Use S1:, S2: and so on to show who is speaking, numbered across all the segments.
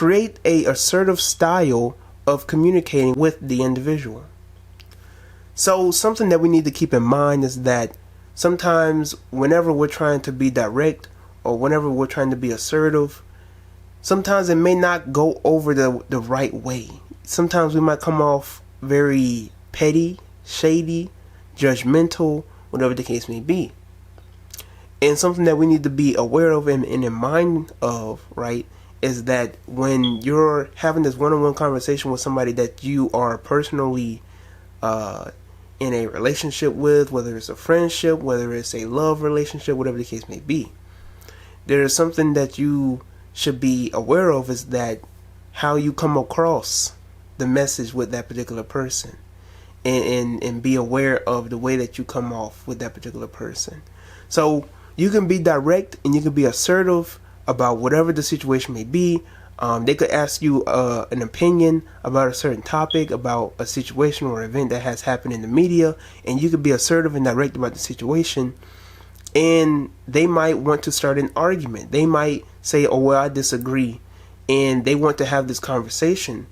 S1: create a assertive style of communicating with the individual. So something that we need to keep in mind is that sometimes whenever we're trying to be direct or whenever we're trying to be assertive, sometimes it may not go over the right way. Sometimes we might come off very petty, shady, judgmental, whatever the case may be. And something that we need to be aware of and in mind of, right, is that when you're having this one-on-one conversation with somebody that you are personally in a relationship with, whether it's a friendship, whether it's a love relationship, whatever the case may be, there is something that you should be aware of, is that how you come across the message with that particular person, and be aware of the way that you come off with that particular person. So you can be direct and you can be assertive about whatever the situation may be. They could ask you an opinion about a certain topic, about a situation or event that has happened in the media, and you could be assertive and direct about the situation. And they might want to start an argument. They might say, oh, well, I disagree. And they want to have this conversation.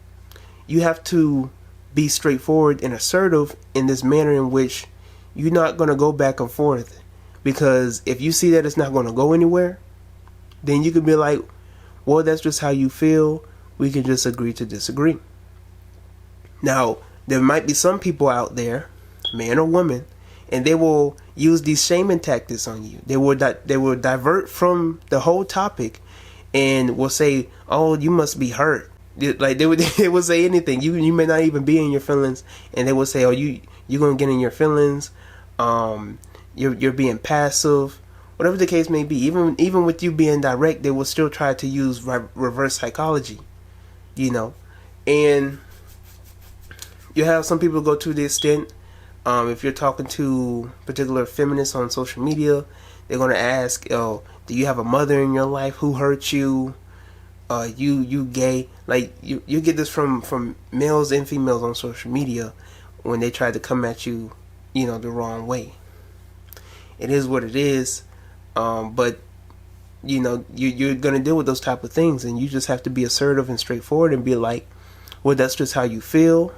S1: You have to be straightforward and assertive in this manner in which you're not going to go back and forth. Because if you see that it's not going to go anywhere, then you could be like, well, that's just how you feel. We can just agree to disagree. Now, there might be some people out there, man or woman, and they will use these shaming tactics on you. They will divert from the whole topic and will say, oh, you must be hurt. Like they would say anything. You may not even be in your feelings, and they will say, oh, you're gonna get in your feelings. You're being passive. Whatever the case may be, even with you being direct, they will still try to use reverse psychology, and you have some people go to the extent, if you're talking to particular feminists on social media, they're going to ask, oh, do you have a mother in your life who hurt you? You gay? Like you get this from males and females on social media when they try to come at you, the wrong way. It is what it is. But you're gonna deal with those type of things, and you just have to be assertive and straightforward and be like, well, that's just how you feel.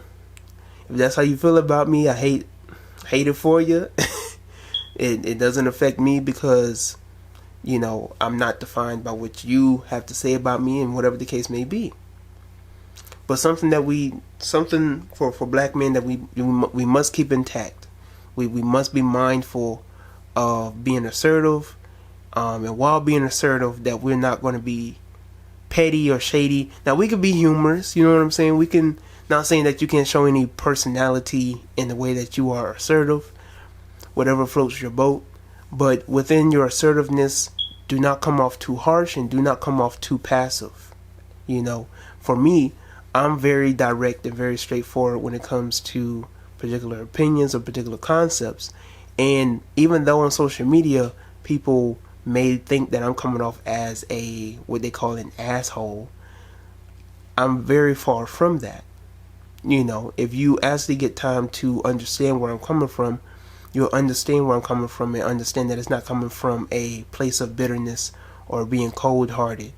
S1: If that's how you feel about me, I hate it for you. It doesn't affect me because I'm not defined by what you have to say about me, and whatever the case may be. But something for black men that we must keep intact. We must be mindful of being assertive. And while being assertive, that we're not going to be petty or shady. Now, we can be humorous, you know what I'm saying? We can, not saying that you can't show any personality in the way that you are assertive, whatever floats your boat. But within your assertiveness, do not come off too harsh and do not come off too passive. For me, I'm very direct and very straightforward when it comes to particular opinions or particular concepts. And even though on social media, people may think that I'm coming off as what they call an asshole, I'm very far from that. If you actually get time to understand where I'm coming from, you'll understand where I'm coming from and understand that it's not coming from a place of bitterness or being cold-hearted.